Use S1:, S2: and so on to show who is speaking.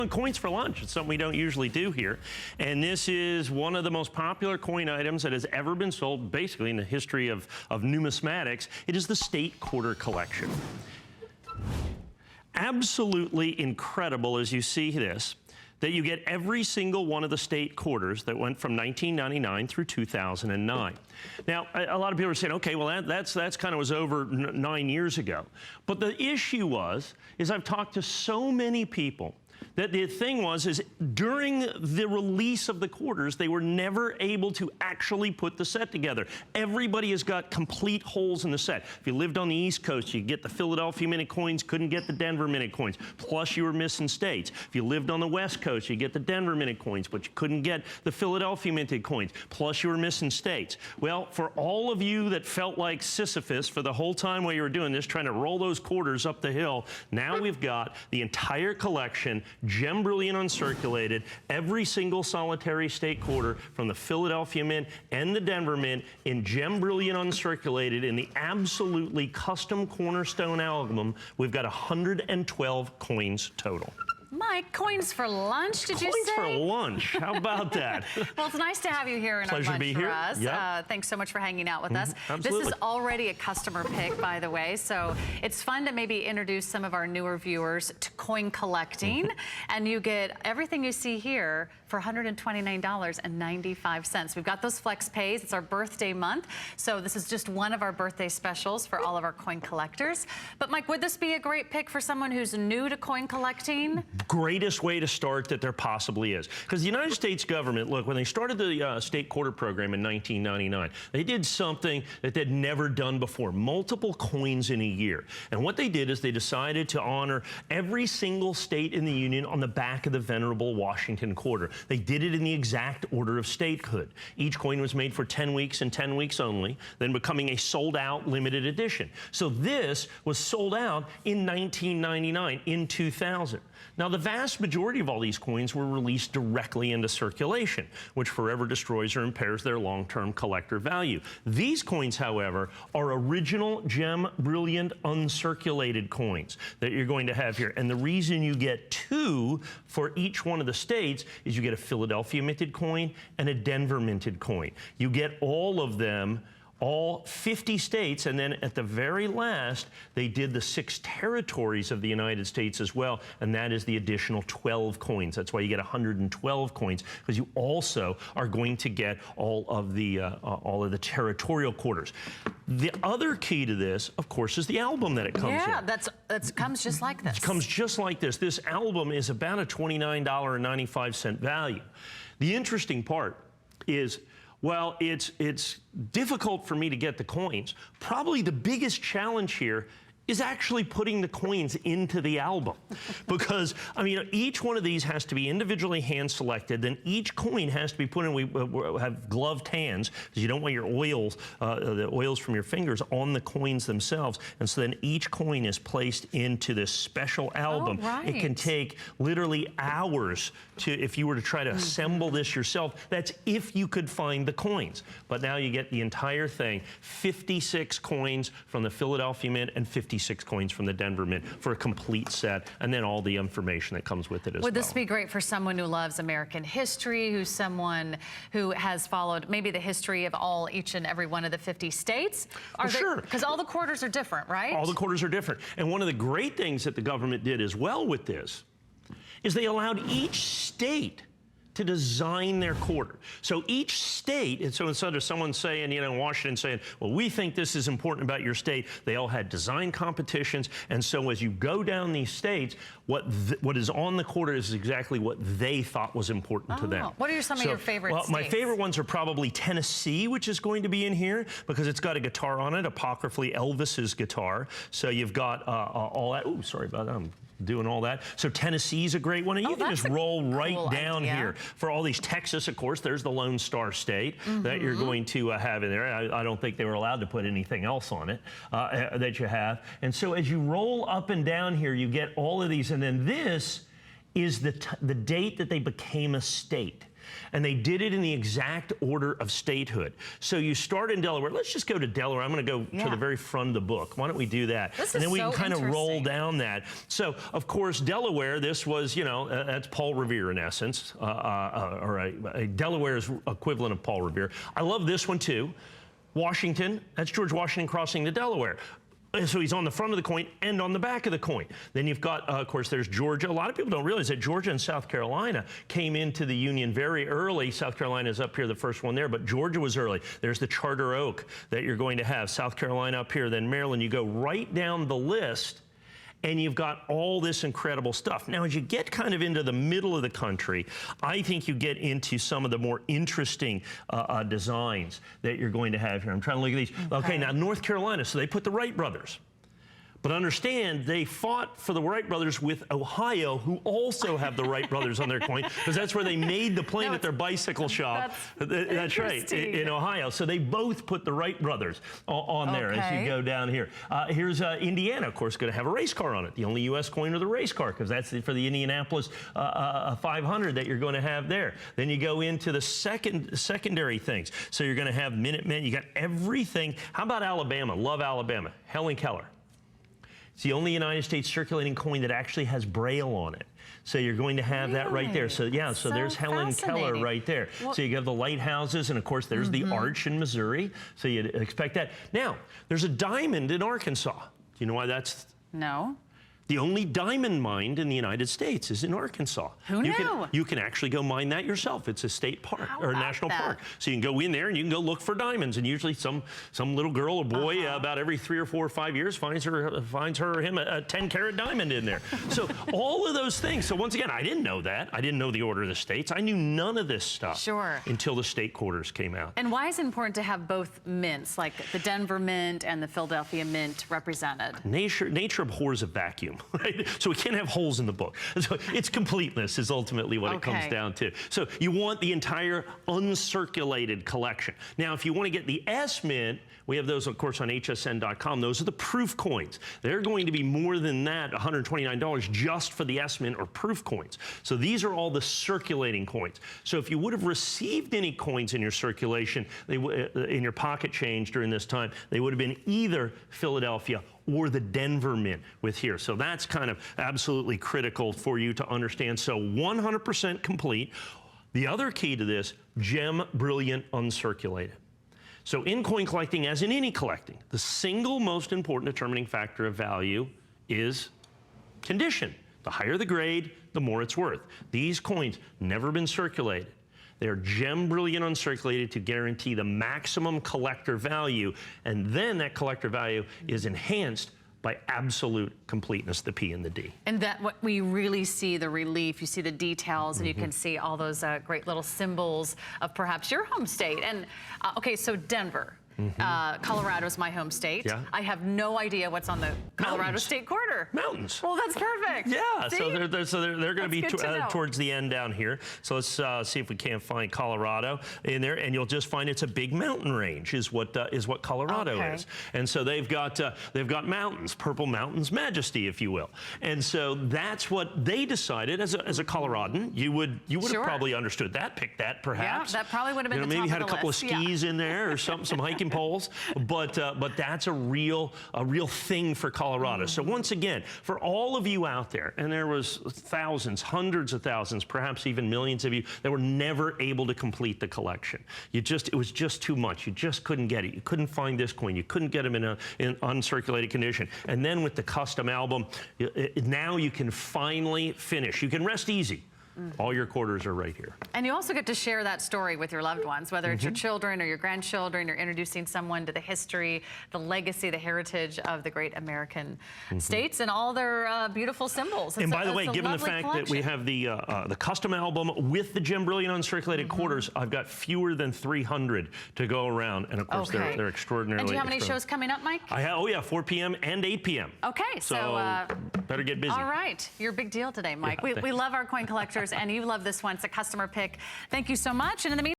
S1: Coins for lunch. It's something we don't usually do here. And this is one of the most popular coin items that has ever been sold, basically, in the history of numismatics. It is the state quarter collection. Absolutely incredible as you see this, that you get every single one of the state quarters that went from 1999 through 2009. Now, a lot of people are saying, okay, well, that's kind of was over 9 years ago. But the issue is I've talked to so many people that the thing is during the release of the quarters, they were never able to actually put the set together. Everybody has got complete holes in the set. If you lived on the East Coast, you get the Philadelphia minted coins, couldn't get the Denver minted coins, plus you were missing states. If you lived on the West Coast, you get the Denver minted coins, but you couldn't get the Philadelphia minted coins, plus you were missing states. Well, for all of you that felt like Sisyphus for the whole time while you were doing this, trying to roll those quarters up the hill, now we've got the entire collection, gem brilliant uncirculated, every single solitary state quarter from the Philadelphia Mint and the Denver Mint in gem brilliant uncirculated in the absolutely custom Cornerstone album. We've got 112 coins total.
S2: Mike, coins for lunch, did you say?
S1: Coins for lunch. How about that?
S2: Well, it's nice to have you here in our lunch for us. Yep. Thanks so much for hanging out with us.
S1: Absolutely.
S2: This is already a customer pick, by the way, so it's fun to maybe introduce some of our newer viewers to coin collecting, and you get everything you see here for $129.95. We've got those flex pays. It's our birthday month, so this is just one of our birthday specials for all of our coin collectors. But Mike, would this be a great pick for someone who's new to coin collecting?
S1: Greatest way to start that there possibly is. Because the United States government, look, when they started the state quarter program in 1999, they did something that they'd never done before, multiple coins in a year. And what they did is they decided to honor every single state in the Union on the back of the venerable Washington quarter. They did it in the exact order of statehood. Each coin was made for 10 weeks and 10 weeks only, then becoming a sold-out limited edition. So this was sold out in 1999, in 2000. Now, the vast majority of all these coins were released directly into circulation, which forever destroys or impairs their long-term collector value. These coins, however, are original gem brilliant uncirculated coins that you're going to have here. And the reason you get two for each one of the states is you get a Philadelphia minted coin and a Denver minted coin. You get all of them, all 50 states, and then at the very last, they did the 6 territories of the United States as well, and that is the additional 12 coins. That's why you get 112 coins, because you also are going to get all of the territorial quarters. The other key to this, of course, is the album that it comes in.
S2: Yeah, that comes just like this.
S1: It comes just like this. This album is about a $29.95 value. The interesting part is, well, it's difficult for me to get the coins. Probably the biggest challenge here is actually putting the coins into the album. Because, I mean, each one of these has to be individually hand-selected, then each coin has to be put in, we have gloved hands, because you don't want your oils, the oils from your fingers on the coins themselves, and so then each coin is placed into this special album.
S2: Oh, right.
S1: It can take literally hours to, if you were to try to assemble this yourself. That's if you could find the coins. But now you get the entire thing, 56 coins from the Philadelphia Mint and 56 coins from the Denver Mint for a complete set, and then all the information that comes with it as well.
S2: Would this be great for someone who loves American history, who's someone who has followed maybe the history of each and every one of the 50 states?
S1: Sure.
S2: Because all the quarters are different, right?
S1: All the quarters are different. And one of the great things that the government did as well with this is they allowed each state to design their quarter. So each state, and so instead of someone saying, you know, Washington saying, well, we think this is important about your state, they all had design competitions. And so as you go down these states, what is on the quarter is exactly what they thought was important to them.
S2: What are some of your favorite states?
S1: My favorite ones are probably Tennessee, which is going to be in here because it's got a guitar on it, apocryphally Elvis's guitar. So you've got all that. Oh, sorry about that. I'm doing all that. So Tennessee's a great one. And you can just roll right down here. For all these, Texas, of course, there's the Lone Star State that you're going to have in there. I don't think they were allowed to put anything else on it that you have. And so as you roll up and down here, you get all of these. And then this is the date that they became a state. And they did it in the exact order of statehood. So you start in Delaware. Let's just go to Delaware. I'm going to go to the very front of the book. Why don't we do that?
S2: And
S1: then we can kind of roll
S2: interesting.
S1: down that. So, of course, Delaware, this was, you know, that's Paul Revere in essence, or a Delaware's equivalent of Paul Revere. I love this one, too. Washington, that's George Washington crossing the Delaware. So he's on the front of the coin and on the back of the coin. Then you've got, of course, there's Georgia. A lot of people don't realize that Georgia and South Carolina came into the Union very early. South Carolina is up here, the first one there, but Georgia was early. There's the Charter Oak that you're going to have. South Carolina up here, then Maryland. You go right down the list, and you've got all this incredible stuff. Now, as you get kind of into the middle of the country, I think you get into some of the more interesting designs that you're going to have here. I'm trying to look at these. Okay, now North Carolina, so they put the Wright brothers. But understand, they fought for the Wright brothers with Ohio, who also have the Wright brothers on their coin, because that's where they made the plane at their bicycle shop. That's right, in Ohio. So they both put the Wright brothers on there as you go down here. Here's Indiana, of course, going to have a race car on it. The only U.S. coin with a race car, because that's for the Indianapolis 500 that you're going to have there. Then you go into the secondary things. So you're going to have Minutemen. You got everything. How about Alabama? Love Alabama. Helen Keller. It's the only United States circulating coin that actually has Braille on it. So you're going to have that right there. So yeah, so there's Helen Keller right there. Well, so you have the lighthouses, and of course there's the Arch in Missouri. So you'd expect that. Now, there's a diamond in Arkansas. Do you know why that's?
S2: No.
S1: The only diamond mine in the United States is in Arkansas.
S2: Who knew?
S1: You can actually go mine that yourself. It's a state park or a national park. So you can go in there and you can go look for diamonds. And usually some little girl or boy about every 3 or 4 or 5 years finds her or him a 10-carat diamond in there. So all of those things. So once again, I didn't know that. I didn't know the order of the states. I knew none of this stuff until the state quarters came out.
S2: And why is it important to have both mints, like the Denver Mint and the Philadelphia Mint, represented?
S1: Nature abhors a vacuum. Right? So we can't have holes in the book. So its completeness is ultimately what it comes down to. So you want the entire uncirculated collection. Now, if you want to get the S Mint, we have those, of course, on hsn.com. Those are the proof coins. They're going to be more than that, $129 just for the S Mint or proof coins. So these are all the circulating coins. So if you would have received any coins in your circulation, in your pocket change during this time, they would have been either Philadelphia or the Denver Mint with here. So that's kind of absolutely critical for you to understand. So 100% complete. The other key to this, gem brilliant uncirculated. So in coin collecting, as in any collecting, the single most important determining factor of value is condition. The higher the grade, the more it's worth. These coins never been circulated. They're gem brilliant uncirculated to guarantee the maximum collector value, and then that collector value is enhanced by absolute completeness, the P and the D.
S2: And that what we really see the relief, you see the details, and you can see all those great little symbols of perhaps your home state. And okay, so Denver. Colorado is my home state. I have no idea what's on the Colorado State Quarter.
S1: Mountains.
S2: Well, that's perfect.
S1: Yeah, so they're going to be towards the end down here. So let's see if we can't find Colorado in there, and you'll just find it's a big mountain range is what Colorado is. And so they've got mountains, Purple Mountains Majesty, if you will. And so that's what they decided as a Coloradan. You would have probably understood that, picked that perhaps.
S2: Yeah, that probably would have been the
S1: maybe
S2: top
S1: had
S2: of
S1: a
S2: the
S1: couple
S2: list.
S1: of skis in there or some hiking poles, but that's a real thing for Colorado. So once again, for all of you out there, and there was thousands, hundreds of thousands, perhaps even millions of you that were never able to complete the collection. It was just too much. You just couldn't get it. You couldn't find this coin. You couldn't get them in uncirculated condition. And then with the custom album, now you can finally finish. You can rest easy. All your quarters are right here.
S2: And you also get to share that story with your loved ones, whether it's your children or your grandchildren. You're introducing someone to the history, the legacy, the heritage of the great American states and all their beautiful symbols.
S1: And by the way, given the fact that we have the custom album with the gem brilliant uncirculated quarters, I've got fewer than 300 to go around. And of course, they're extraordinarily.
S2: And do you have any shows coming up, Mike?
S1: I have, 4 p.m. and 8 p.m.
S2: Okay, so
S1: better get busy.
S2: All right, you're a big deal today, Mike. We love our coin collectors, and you love this one. It's a customer pick. Thank you so much. And in the meantime,